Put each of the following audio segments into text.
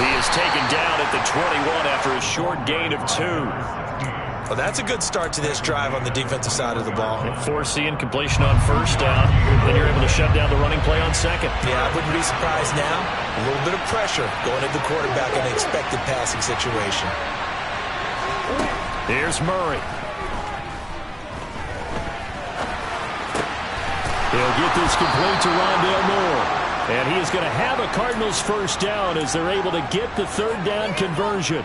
He is taken down at the 21 after a short gain of 2. Well, that's a good start to this drive on the defensive side of the ball. Forcing completion on first down. Then you're able to shut down the running play on second. Yeah, I wouldn't be surprised now. A little bit of pressure going at the quarterback in an expected passing situation. Here's Murray. He'll get this complete to Rondale Moore. And he is going to have a Cardinals first down as they're able to get the third down conversion.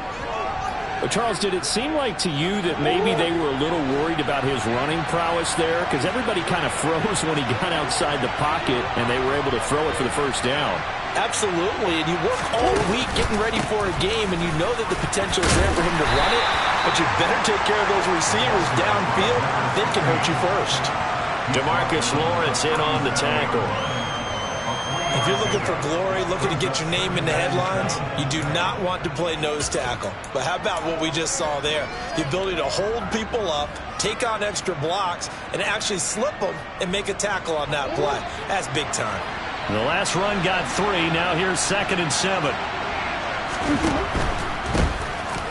But Charles, did it seem like to you that maybe they were a little worried about his running prowess there? Because everybody kind of froze when he got outside the pocket, and they were able to throw it for the first down. Absolutely, and you work all week getting ready for a game, and you know that the potential is there for him to run it, but you better take care of those receivers downfield. They can hurt you first. DeMarcus Lawrence in on the tackle. If you're looking for glory, looking to get your name in the headlines, you do not want to play nose tackle. But how about what we just saw there? The ability to hold people up, take on extra blocks, and actually slip them and make a tackle on that play. That's big time. The last run got 3. Now here's 2nd and 7.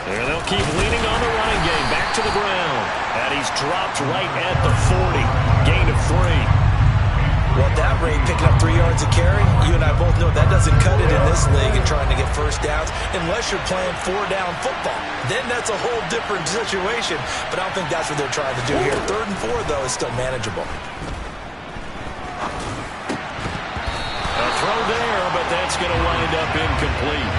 There they'll keep leaning on the running game. Back to the ground. And he's dropped right at the 40. Gain of 3. Well, at that rate, picking up 3 yards a carry, you and I both know that doesn't cut it in this league and trying to get first downs unless you're playing 4-down football. Then that's a whole different situation, but I don't think that's what they're trying to do here. 3rd and 4, though, is still manageable. A throw there, but that's going to wind up incomplete.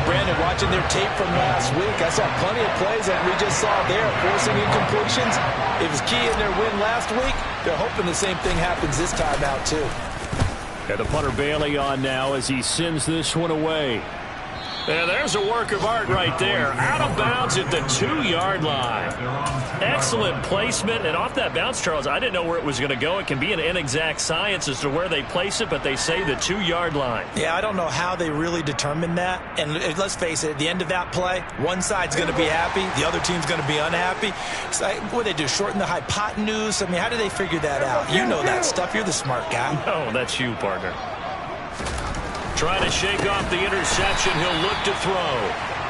Brandon, watching their tape from last week, I saw plenty of plays that we just saw there, forcing incompletions. It was key in their win last week. They're hoping the same thing happens this time out, too. And the punter Bailey on now as he sends this one away. And there's a work of art right there. Out of bounds at the 2-yard line. Excellent placement. And off that bounce, Charles, I didn't know where it was going to go. It can be an inexact science as to where they place it, but they say the 2-yard line. Yeah, I don't know how they really determined that. And let's face it, at the end of that play, one side's going to be happy, the other team's going to be unhappy. So what do they do, shorten the hypotenuse? I mean, how do they figure that out? You know that stuff. You're the smart guy. No, that's you, partner. Trying to shake off the interception. He'll look to throw.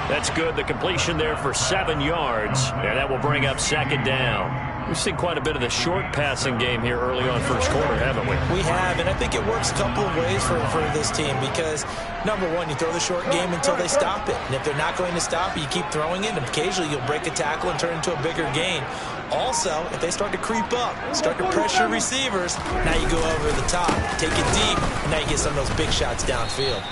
That's good. The completion there for 7 yards. And that will bring up 2nd down. We've seen quite a bit of the short passing game here early on first quarter, haven't we? We have, and I think it works a couple of ways for this team because, number one, you throw the short game until they stop it. And if they're not going to stop it, you keep throwing it, and occasionally you'll break a tackle and turn it into a bigger gain. Also, if they start to creep up, start to pressure receivers, now you go over the top, take it deep, and now you get some of those big shots downfield.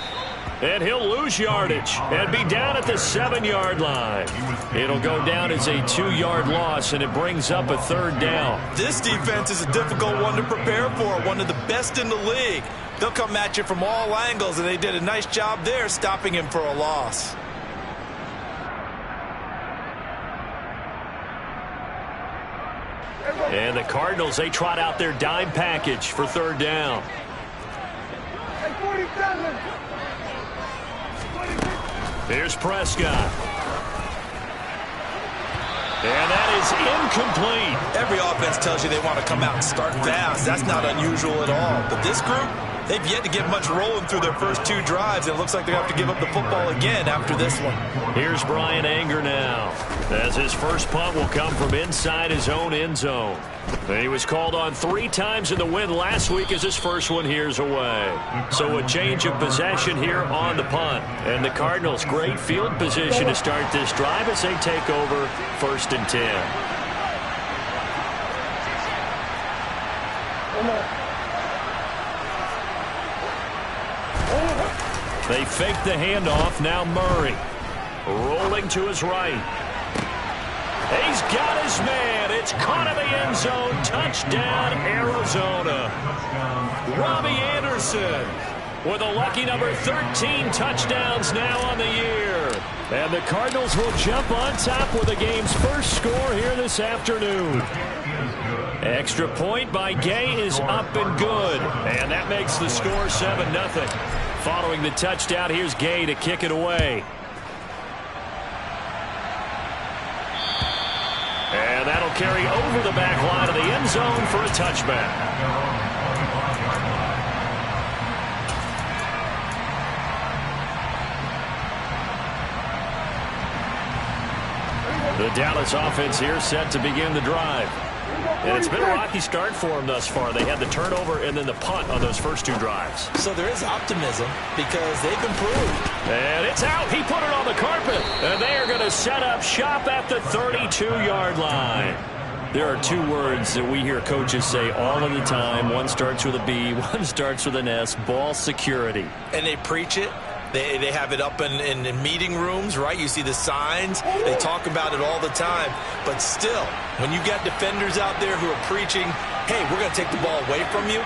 And he'll lose yardage and be down at the 7-yard line. It'll go down as a 2-yard loss, and it brings up a 3rd down. This defense is a difficult one to prepare for, one of the best in the league. They'll come at you from all angles, and they did a nice job there stopping him for a loss. And the Cardinals, they trot out their dime package for 3rd down. Here's Prescott. And that is incomplete. Every offense tells you they want to come out and start fast. That's not unusual at all. But this group, they've yet to get much rolling through their first 2 drives. It looks like they have to give up the football again after this one. Here's Brian Anger now, as his first punt will come from inside his own end zone. He was called on 3 times in the win last week as his first one here's away. So a change of possession here on the punt. And the Cardinals, great field position to start this drive as they take over 1st and 10. They fake the handoff. Now Murray rolling to his right. He's got his man. It's caught in the end zone. Touchdown, Arizona. Robbie Anderson with a lucky number 13 touchdowns now on the year. And the Cardinals will jump on top with the game's first score here this afternoon. Extra point by Gay is up and good. And that makes the score 7-0. Following the touchdown, here's Gay to kick it away. And that'll carry over the back line of the end zone for a touchback. The Dallas offense here set to begin the drive. And it's been a rocky start for them thus far. They had the turnover and then the punt on those first two drives. So there is optimism because they've improved. And it's out. He put it on the carpet. And they are going to set up shop at the 32-yard line. There are two words that we hear coaches say all of the time. One starts with a B, one starts with an S, ball security. And they preach it. They have it up in meeting rooms, right? You see the signs. They talk about it all the time. But still, when you got defenders out there who are preaching, hey, we're going to take the ball away from you,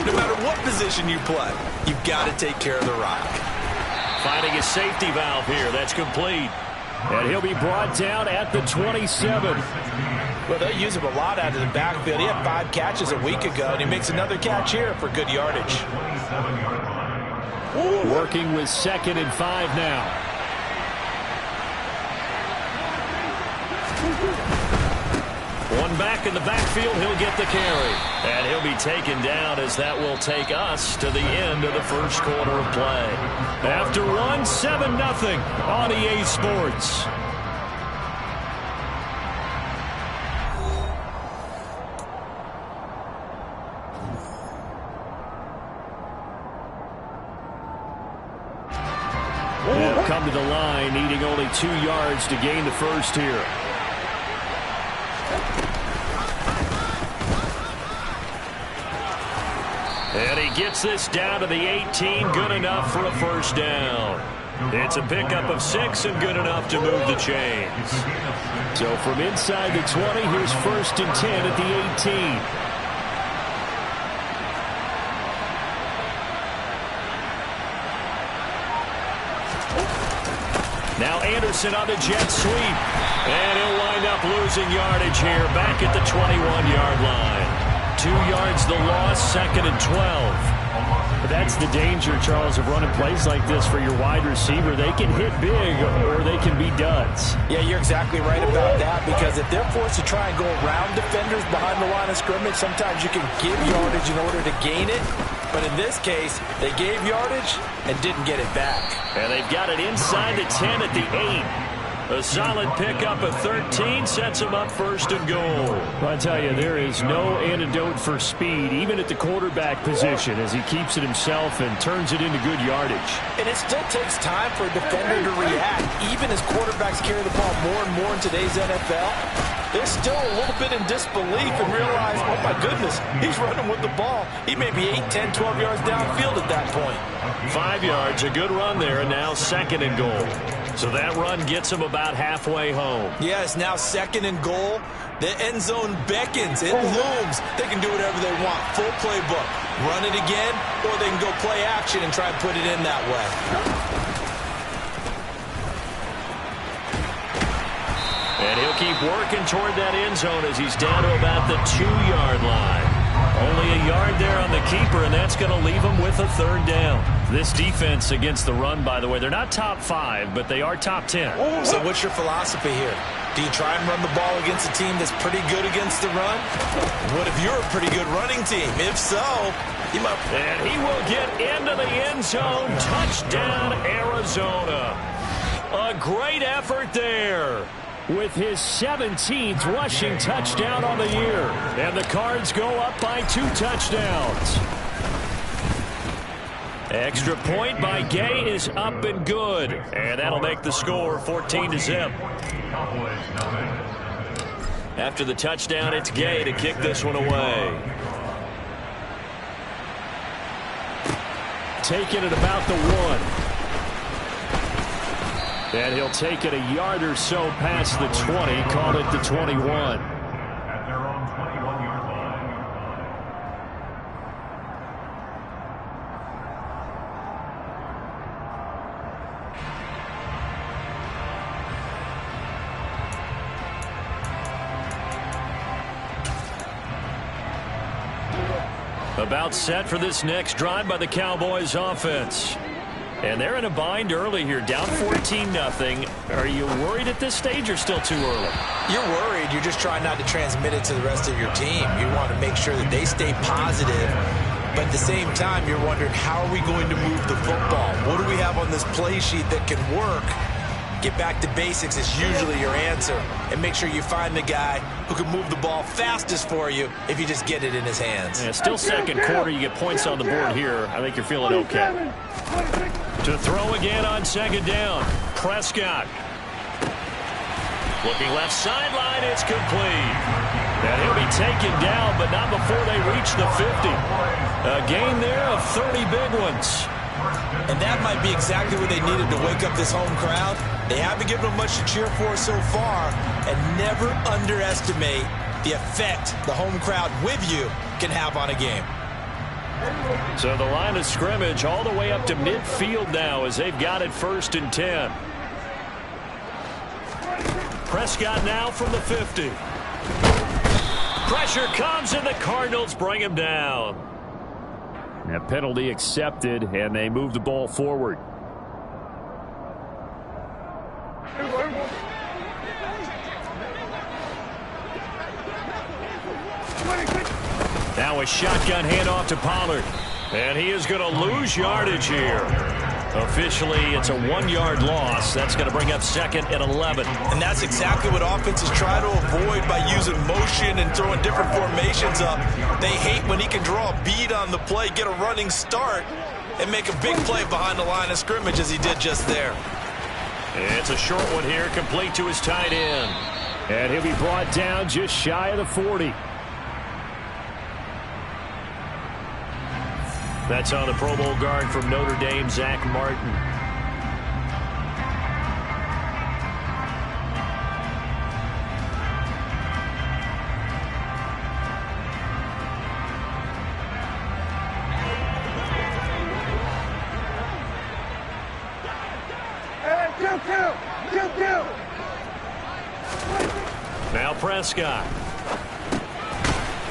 no matter what position you play, you've got to take care of the rock. Finding a safety valve here. That's complete. And he'll be brought down at the 27. Well, they use him a lot out of the backfield. He had 5 catches a week ago, and he makes another catch here for good yardage. Working with 2nd and 5 now. One back in the backfield, he'll get the carry. And he'll be taken down as that will take us to the end of the first quarter of play. After one, 7-0 on EA Sports. They'll come to the line, needing only 2 yards to gain the first here. And he gets this down to the 18, good enough for a first down. It's a pickup of 6 and good enough to move the chains. So from inside the 20, here's 1st and 10 at the 18. Now Anderson on the jet sweep. And he'll wind up losing yardage here back at the 21-yard line. 2 yards the loss, 2nd and 12. But that's the danger, Charles, of running plays like this for your wide receiver. They can hit big or they can be duds. Yeah, you're exactly right about that, because if they're forced to try and go around defenders behind the line of scrimmage, sometimes you can give yardage in order to gain it. But in this case, they gave yardage and didn't get it back. And they've got it inside the 10 at the 8. A solid pickup of 13 sets him up 1st and goal. Well, I tell you, there is no antidote for speed, even at the quarterback position, as he keeps it himself and turns it into good yardage. And it still takes time for a defender to react. Even as quarterbacks carry the ball more and more in today's NFL, they're still a little bit in disbelief and realize, oh my goodness, he's running with the ball. He may be 8, 10, 12 yards downfield at that point. 5 yards, a good run there, and now 2nd and goal. So that run gets him about halfway home. Yes, now 2nd and goal. The end zone beckons. It looms. They can do whatever they want. Full playbook. Run it again, or they can go play action and try and put it in that way. And he'll keep working toward that end zone as he's down to about the 2-yard line. Only a yard there on the keeper, and that's going to leave him with a 3rd down. This defense against the run, by the way, they're not top 5, but they are top 10. So what's your philosophy here? Do you try and run the ball against a team that's pretty good against the run? What if you're a pretty good running team? If so, you might... And he will get into the end zone. Touchdown, Arizona. A great effort there, with his 17th rushing touchdown on the year. And the Cards go up by 2 touchdowns. Extra point by Gay is up and good. And that'll make the score 14-0. After the touchdown, it's Gay to kick this one away. Taking it about the 1. And he'll take it a yard or so past the 20, call it the 21. About set for this next drive by the Cowboys offense. And they're in a bind early here, down 14-0. Are you worried at this stage or still too early? You're worried. You're just trying not to transmit it to the rest of your team. You want to make sure that they stay positive. But at the same time, you're wondering, how are we going to move the football? What do we have on this play sheet that can work? get back to basics is usually your answer. And make sure you find the guy who can move the ball fastest for you if you just get it in his hands. Yeah, still second quarter. You get points on the board here. I think you're feeling okay. To throw again on second down. Prescott. Looking left sideline. It's complete. And he'll be taken down, but not before they reach the 50. A gain there of 30 big ones. And that might be exactly what they needed to wake up this home crowd. They haven't given them much to cheer for so far. And never underestimate the effect the home crowd with you can have on a game. So the line of scrimmage all the way up to midfield now as they've got it 1st and 10. Prescott now from the 50. Pressure comes and the Cardinals bring him down. That penalty accepted, and they move the ball forward. Now a shotgun handoff to Pollard. And he is going to lose yardage here. Officially, it's a 1-yard loss. That's going to bring up 2nd and 11. And that's exactly what offenses try to avoid by using motion and throwing different formations up. They hate when he can draw a bead on the play, get a running start, and make a big play behind the line of scrimmage as he did just there. It's a short one here, complete to his tight end. And he'll be brought down just shy of the 40. That's on the Pro Bowl guard from Notre Dame, Zach Martin. Now Prescott.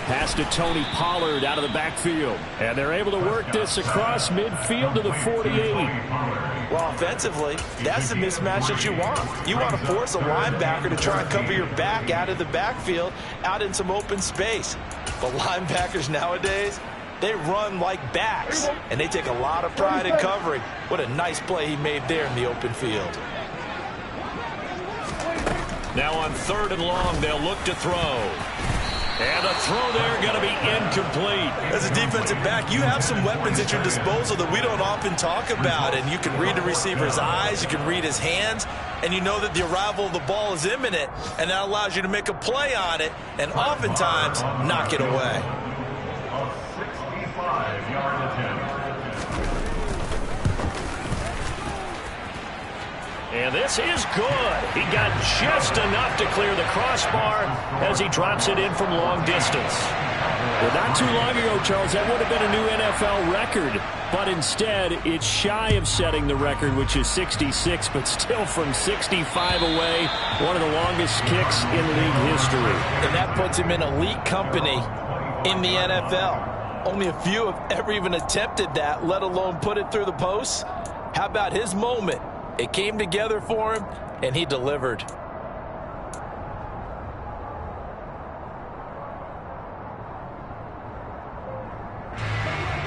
Pass to Tony Pollard out of the backfield. And they're able to work this across midfield to the 48. Well, offensively, that's the mismatch that you want. You want to force a linebacker to try and cover your back out of the backfield, out in some open space. But linebackers nowadays, they run like backs, and they take a lot of pride in covering. What a nice play he made there in the open field. Now on 3rd and long, they'll look to throw. And the throw there going to be incomplete. As a defensive back, you have some weapons at your disposal that we don't often talk about. And you can read the receiver's eyes, you can read his hands, and you know that the arrival of the ball is imminent. And that allows you to make a play on it and oftentimes knock it away. A 65-yard attempt. And this is good. He got just enough to clear the crossbar as he drops it in from long distance. Well, not too long ago, Charles, that would have been a new NFL record. But instead, it's shy of setting the record, which is 66, but still from 65 away, one of the longest kicks in league history. And that puts him in elite company in the NFL. Only a few have ever even attempted that, let alone put it through the posts. How about his moment? It came together for him, and he delivered.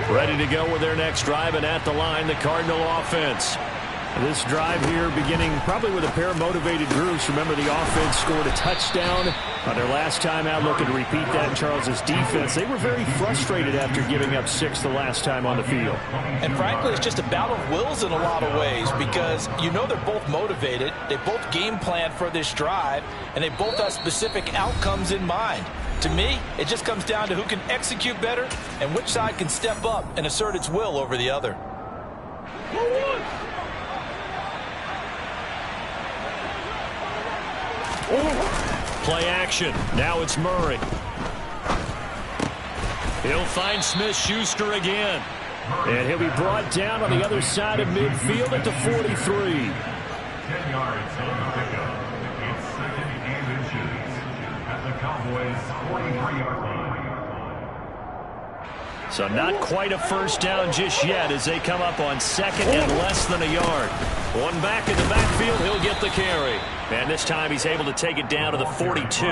Ready to go with their next drive, and at the line, the Cardinal offense. This drive here beginning probably with a pair of motivated groups. Remember, the offense scored a touchdown on their last time out. Looking to repeat that in Charles's defense. They were very frustrated after giving up 6 the last time on the field. And frankly, it's just a battle of wills in a lot of ways because you know they're both motivated. They both game plan for this drive, and they both have specific outcomes in mind. To me, it just comes down to who can execute better and which side can step up and assert its will over the other. Play action. Now it's Murray. He'll find Smith-Schuster again. And he'll be brought down on the other side of midfield at the 43. 10 yards on the pickup. It's 2nd and inches at the Cowboys' 43-yard line. So not quite a first down just yet as they come up on 2nd and less than a yard. One back in the backfield, he'll get the carry. And this time he's able to take it down to the 42.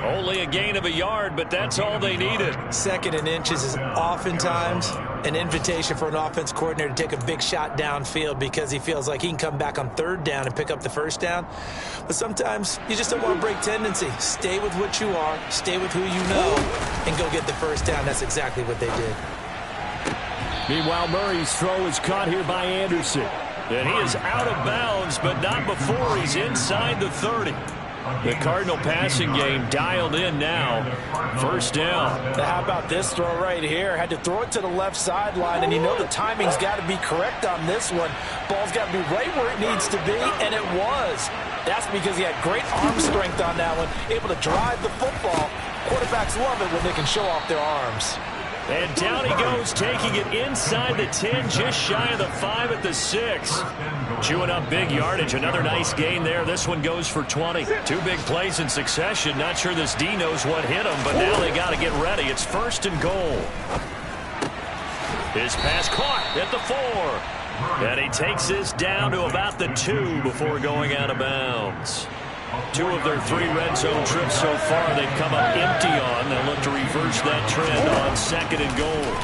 Only a gain of a yard, but that's all they needed. 2nd and inches is oftentimes an invitation for an offense coordinator to take a big shot downfield because he feels like he can come back on third down and pick up the first down. But sometimes you just don't want to break tendency. Stay with what you are, stay with who you know, and go get the first down. That's exactly what they did. Meanwhile, Murray's throw is caught here by Anderson. And he is out of bounds, but not before he's inside the 30. The Cardinal passing game dialed in now. First down. How about this throw right here? Had to throw it to the left sideline, and you know the timing's got to be correct on this one. Ball's got to be right where it needs to be, and it was. That's because he had great arm strength on that one, able to drive the football. Quarterbacks love it when they can show off their arms. And down he goes, taking it inside the 10, just shy of the 5 at the 6. Chewing up big yardage. Another nice gain there. This one goes for 20. Two big plays in succession. Not sure this D knows what hit him, but now they got to get ready. It's first and goal. His pass caught at the 4. And he takes this down to about the 2 before going out of bounds. 2 of their 3 red zone trips so far they've come up empty on. They'll look to reverse that trend on second and goal.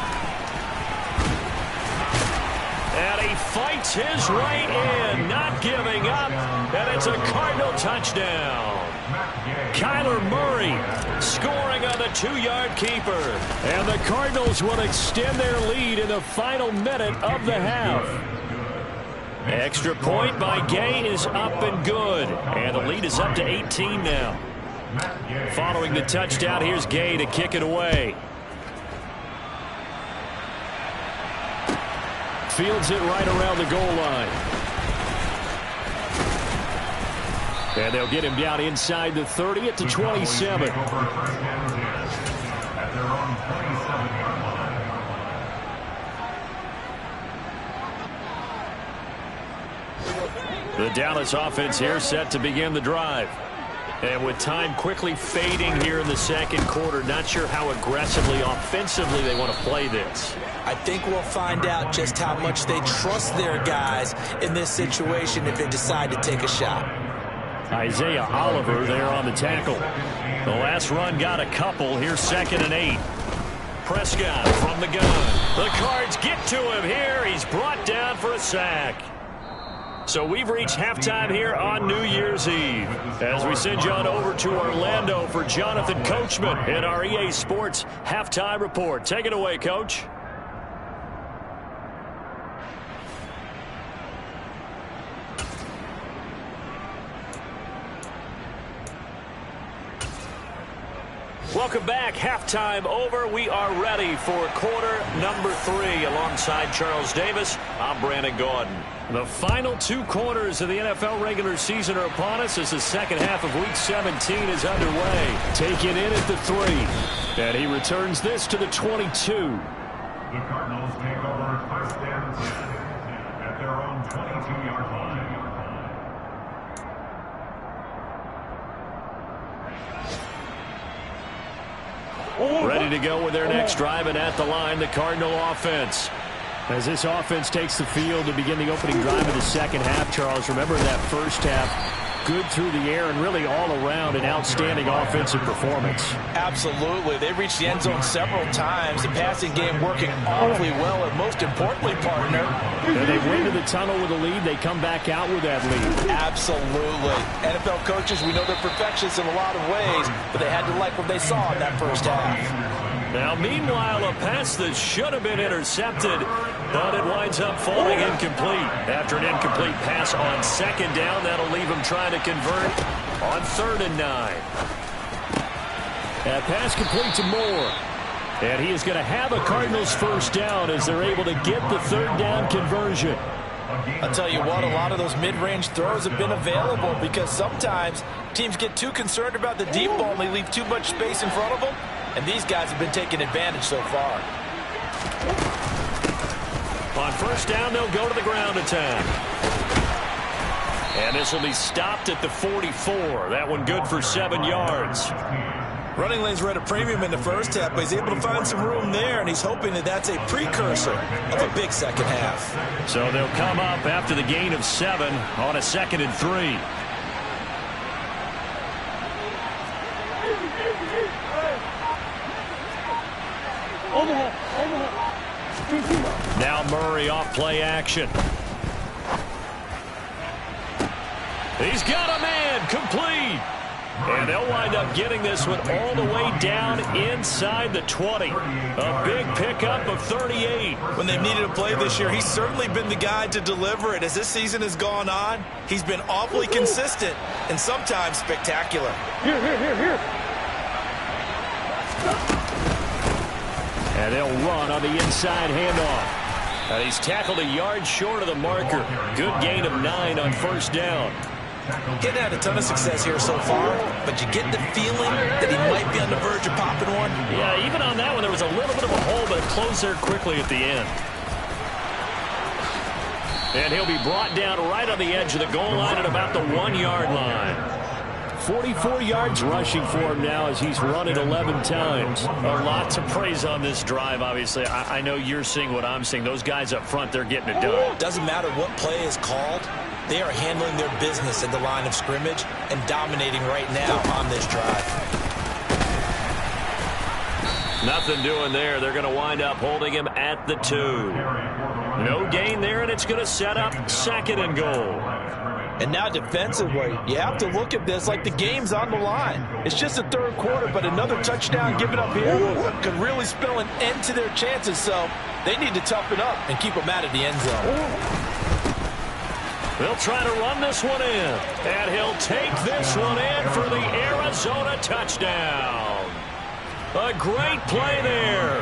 And he fights his right in, not giving up. And it's a Cardinal touchdown. Kyler Murray scoring on the 2-yard keeper. And the Cardinals will extend their lead in the final minute of the half. Extra point by Gay is up and good. And the lead is up to 18 now. Following the touchdown, here's Gay to kick it away. Fields it right around the goal line. And they'll get him down inside the 30 at the 27. The Dallas offense here set to begin the drive. And with time quickly fading here in the second quarter, not sure how aggressively, offensively they want to play this. I think we'll find out just how much they trust their guys in this situation if they decide to take a shot. Isaiah Oliver there on the tackle. The last run got a couple. Here's 2nd and 8. Prescott from the gun. The Cards get to him here. He's brought down for a sack. So we've reached halftime here on New Year's Eve. As we send you on over to Orlando for Jonathan Coachman in our EA Sports Halftime Report. Take it away, Coach. Welcome back. Halftime over. We are ready for quarter number 3. Alongside Charles Davis, I'm Brandon Gordon. The final 2 quarters of the NFL regular season are upon us as the second half of Week 17 is underway. Taken in at the 3. And he returns this to the 22. The Cardinals take over first and 10 at their own 22-yard line. Ready to go with their next drive, and at the line, the Cardinal offense. As this offense takes the field to begin the opening drive of the second half, Charles, remember that first half, good through the air and really all around an outstanding offensive performance. Absolutely. They reached the end zone several times. The passing game working awfully well, and most importantly, partner. And they went into the tunnel with a lead. They come back out with that lead. Absolutely. NFL coaches, we know they're perfectionists in a lot of ways, but they had to like what they saw in that first half. Now, meanwhile, a pass that should have been intercepted, but it winds up falling incomplete. After an incomplete pass on second down, that'll leave him trying to convert on 3rd and 9. That pass complete to Moore. And he is going to have a Cardinals first down as they're able to get the 3rd down conversion. I'll tell you what, a lot of those mid-range throws have been available because sometimes teams get too concerned about the deep ball and they leave too much space in front of them. And these guys have been taking advantage so far. On first down, they'll go to the ground attack. And this will be stopped at the 44. That one good for 7 yards. Running lanes were at a premium in the first half, but he's able to find some room there, and he's hoping that that's a precursor of a big second half. So they'll come up after the gain of 7 on a 2nd and 3. Now Murray off play action. He's got a man, complete. And they'll wind up getting this one all the way down inside the 20. A big pickup of 38. When they've needed a play this year, he's certainly been the guy to deliver it. As this season has gone on, he's been awfully consistent and sometimes spectacular. Here. And they'll run on the inside handoff. And he's tackled a yard short of the marker. Good gain of 9 on first down. He hadn't had a ton of success here so far, but you get the feeling that he might be on the verge of popping one. Yeah, even on that one, there was a little bit of a hole, but it closed there quickly at the end. And he'll be brought down right on the edge of the goal line at about the 1-yard line. 44 yards rushing for him now as he's run it 11 times. A lot to praise on this drive, obviously. I know you're seeing what I'm seeing. Those guys up front, they're getting it done. Doesn't matter what play is called. They are handling their business at the line of scrimmage and dominating right now on this drive. Nothing doing there. They're going to wind up holding him at the 2. No gain there, and it's going to set up 2nd and goal. And now defensively, you have to look at this like the game's on the line. It's just the 3rd quarter, but another touchdown given up here could really spell an end to their chances. So they need to toughen up and keep them out of the end zone. They'll try to run this one in. And he'll take this one in for the Arizona touchdown. A great play there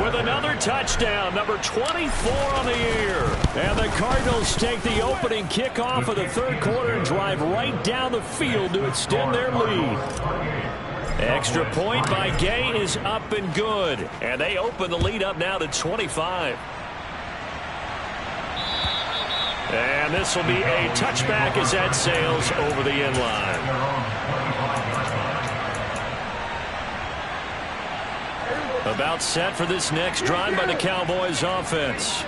with another touchdown, number 24 on the year. And the Cardinals take the opening kickoff of the 3rd quarter and drive right down the field to extend their lead. Extra point by Gay is up and good. And they open the lead up now to 25. And this will be a touchback as that sails over the end line. About set for this next drive by the Cowboys offense.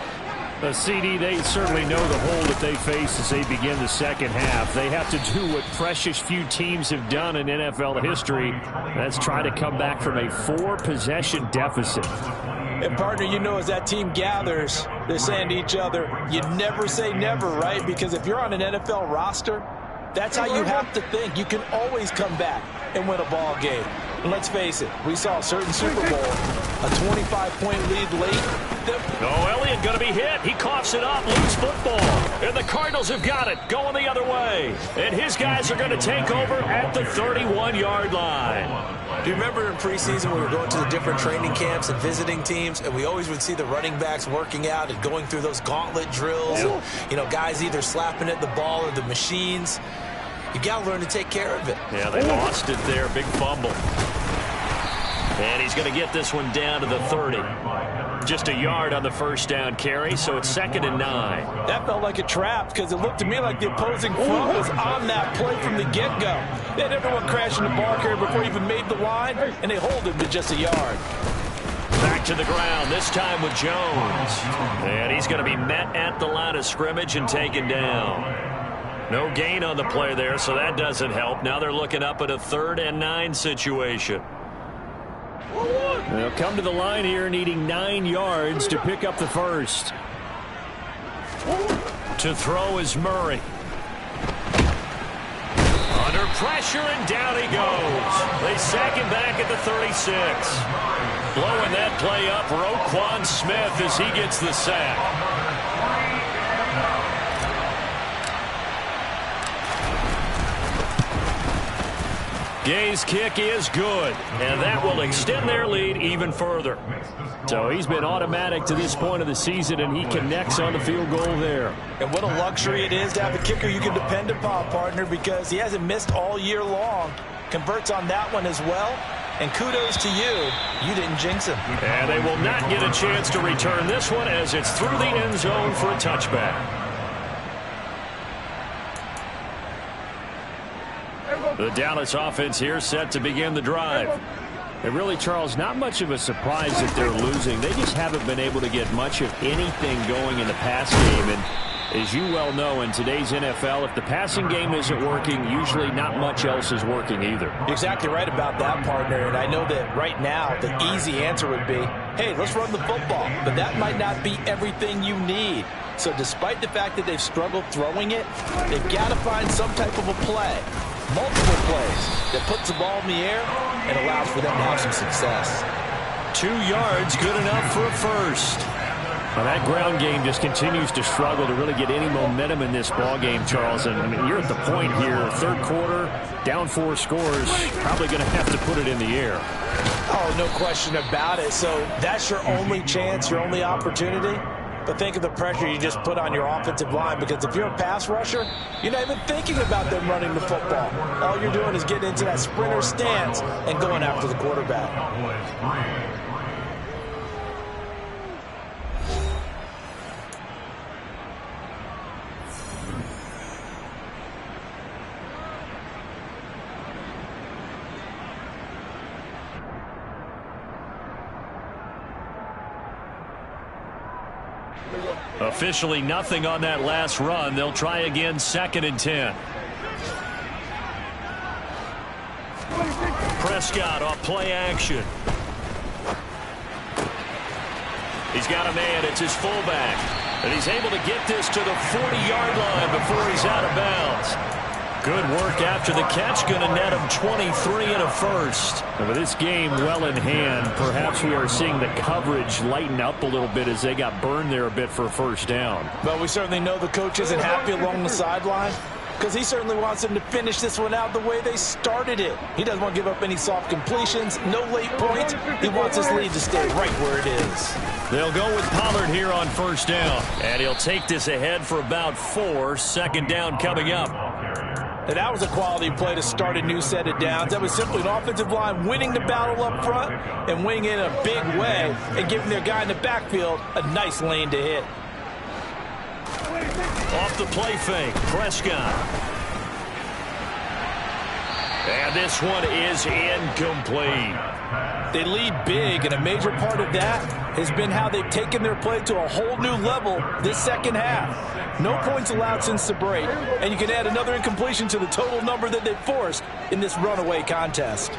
CD, they certainly know the hole that they face as they begin the 2nd half. They have to do what precious few teams have done in NFL history. That's try to come back from a 4-possession deficit. And, partner, you know, as that team gathers, they're saying to each other, you never say never, right? Because if you're on an NFL roster, that's how you have to think. You can always come back and win a ball game. And let's face it, we saw a certain Super Bowl, a 25-point lead late. Elliott going to be hit. He coughs it up, lose football. And the Cardinals have got it, going the other way. And his guys are going to take over at the 31-yard line. Do you remember in preseason we were going to the different training camps and visiting teams, and we always would see the running backs working out and going through those gauntlet drills, and, you know, guys either slapping at the ball or the machines. You got to learn to take care of it. Yeah, they lost it there. Big fumble. And he's going to get this one down to the 30. Just a yard on the first down carry, so it's 2nd and 9. That felt like a trap because it looked to me like the opposing front was on that play from the get-go. They had everyone crashing the ball carrier before he even made the line, and they hold him to just a yard. Back to the ground, this time with Jones. And he's going to be met at the line of scrimmage and taken down. No gain on the play there, so that doesn't help. Now they're looking up at a 3rd and 9 situation. They'll come to the line here needing 9 yards to pick up the first. To throw is Murray. Under pressure, and down he goes. They sack him back at the 36. Blowing that play up, Roquan Smith as he gets the sack. Gay's kick is good, and that will extend their lead even further. So he's been automatic to this point of the season, and he connects on the field goal there. And what a luxury it is to have a kicker you can depend upon, partner, because he hasn't missed all year long. Converts on that one as well, and kudos to you. You didn't jinx him. And they will not get a chance to return this one as it's through the end zone for a touchback. The Dallas offense here set to begin the drive. And really, Charles, not much of a surprise that they're losing. They just haven't been able to get much of anything going in the pass game. And As you well know, in today's NFL, if the passing game isn't working, usually not much else is working either. You're exactly right about that, partner. And I know that right now the easy answer would be, hey, let's run the football. But that might not be everything you need. So despite the fact that they've struggled throwing it, they've got to find some type of a play, multiple plays, that puts the ball in the air and allows for them to have some success. 2 yards, good enough for a first. Well, that ground game just continues to struggle to really get any momentum in this ball game, Charles. And I mean, you're at the point here, third quarter, down 4 scores, probably going to have to put it in the air. Oh, no question about it. So that's your only chance, your only opportunity. But think of the pressure you just put on your offensive line, because if you're a pass rusher, you're not even thinking about them running the football. All you're doing is getting into that sprinter stance and going after the quarterback. Officially nothing on that last run. They'll try again, 2nd and 10. Prescott off play action. He's got a man. It's his fullback. And he's able to get this to the 40-yard line before he's out of bounds. Good work after the catch. Going to net him 23 and a first. And with this game well in hand, perhaps we are seeing the coverage lighten up a little bit as they got burned there a bit for a first down. But we certainly know the coach isn't happy along the sideline, because he certainly wants them to finish this one out the way they started it. He doesn't want to give up any soft completions, no late points. He wants his lead to stay right where it is. They'll go with Pollard here on first down. And he'll take this ahead for about 4. 2nd down coming up. And that was a quality play to start a new set of downs. That was simply an offensive line winning the battle up front and winning it in a big way and giving their guy in the backfield a nice lane to hit. Off the play fake, Prescott. And this one is incomplete. They lead big, and a major part of that has been how they've taken their play to a whole new level this second half. No points allowed since the break, and you can add another incompletion to the total number that they've forced in this runaway contest.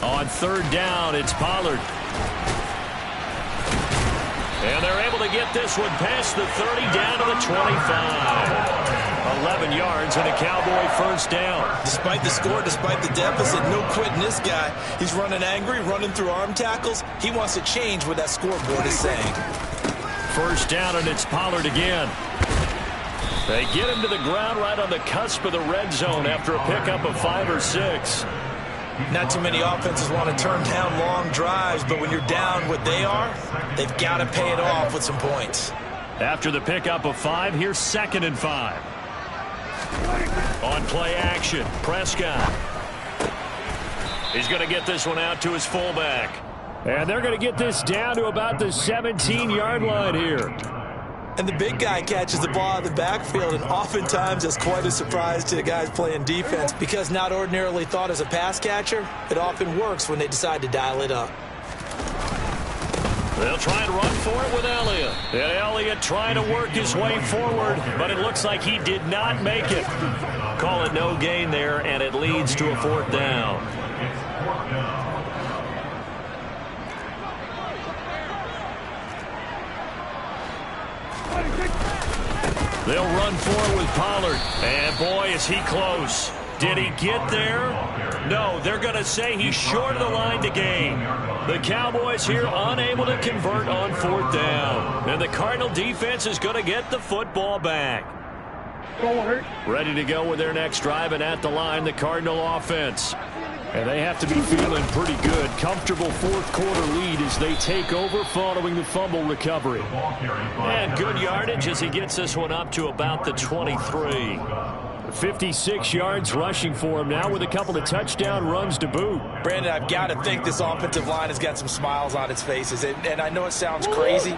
On 3rd down, it's Pollard. And they're able to get this one past the 30 down to the 25. 11 yards and a Cowboy first down. Despite the score, despite the deficit, no quitting this guy. He's running angry, running through arm tackles. He wants to change what that scoreboard is saying. First down, and it's Pollard again. They get him to the ground right on the cusp of the red zone after a pickup of 5 or 6. Not too many offenses want to turn down long drives, but when you're down what they are, they've got to pay it off with some points. After the pickup of 5, here's 2nd and 5. On play action, Prescott. He's going to get this one out to his fullback. And they're going to get this down to about the 17-yard line here. And the big guy catches the ball out of the backfield, and oftentimes it's quite a surprise to the guys playing defense, because not ordinarily thought as a pass catcher, it often works when they decide to dial it up. They'll try and run for it with Elliott. And Elliott trying to work his way forward, but it looks like he did not make it. Call it no gain there, and it leads to a 4th down. They'll run for it with Pollard. And boy, is he close. Did he get there? No, they're going to say he's short of the line to gain. The Cowboys here unable to convert on 4th down. And the Cardinal defense is going to get the football back. Ready to go with their next drive, and at the line, the Cardinal offense. And they have to be feeling pretty good. Comfortable 4th quarter lead as they take over following the fumble recovery. And good yardage as he gets this one up to about the 23. 56 yards rushing for him now with a couple of touchdown runs to boot. Brandon, I've got to think this offensive line has got some smiles on its faces. And I know it sounds crazy,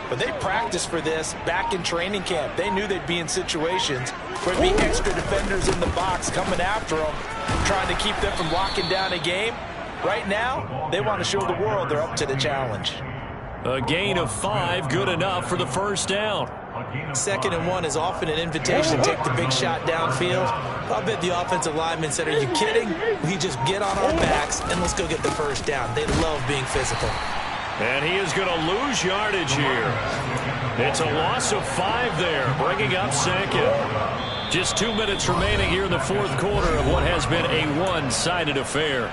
but they practiced for this back in training camp. They knew they'd be in situations where there'd be extra defenders in the box coming after them, trying to keep them from locking down a game. Right now, they want to show the world they're up to the challenge. A gain of 5, good enough for the first down. 2nd and 1 is often an invitation to take the big shot downfield. I'll bet the offensive lineman said, are you kidding? We just get on our backs and let's go get the first down. They love being physical. And he is going to lose yardage here. It's a loss of 5 there, bringing up 2nd. Just 2 minutes remaining here in the 4th quarter of what has been a one-sided affair.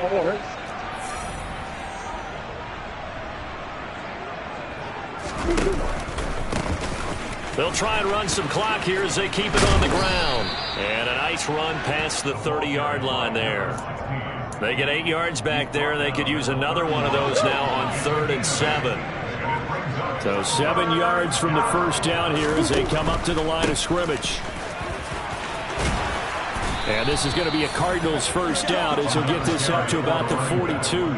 They'll try and run some clock here as they keep it on the ground. And a nice run past the 30-yard line there. They get 8 yards back there. They could use another one of those now on 3rd and 7. So 7 yards from the first down here as they come up to the line of scrimmage. And this is going to be a Cardinals first down as they'll get this up to about the 42.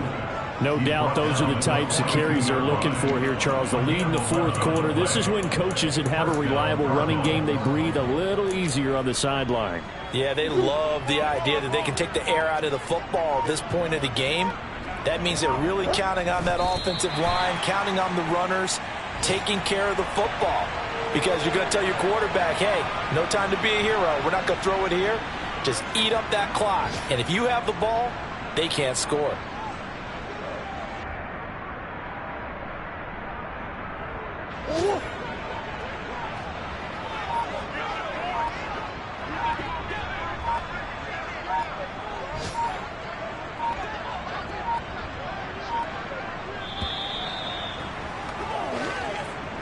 No doubt those are the types of carries they're looking for here, Charles. The lead in the 4th quarter. This is when coaches that have a reliable running game, they breathe a little easier on the sideline. Yeah, they love the idea that they can take the air out of the football at this point of the game. That means they're really counting on that offensive line, counting on the runners, taking care of the football. Because you're going to tell your quarterback, hey, no time to be a hero. We're not going to throw it here. Just eat up that clock. And if you have the ball, they can't score.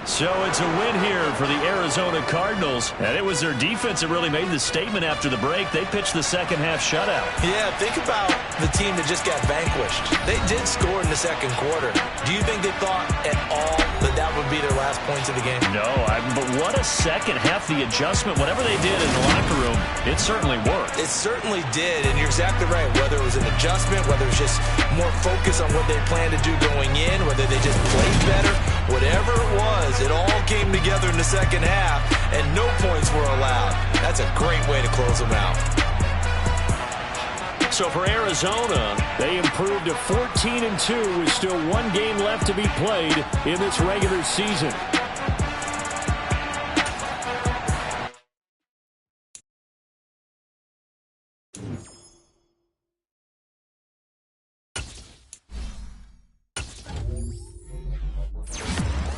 So it's a win here for the Arizona Cardinals. And it was their defense that really made the statement after the break. They pitched the second half shutout. Yeah, think about the team that just got vanquished. They did score in the 2nd quarter. Do you think they thought at all that that would be their last points of the game? No, but what a second half. The adjustment, whatever they did in the locker room, it certainly worked. It certainly did, and you're exactly right. Whether it was an adjustment, whether it was just more focus on what they planned to do going in, whether they just played better, whatever it was, it all came together in the 2nd half, and no points were allowed. That's a great way to close them out. So for Arizona, they improved to 14-2 with still 1 game left to be played in this regular season.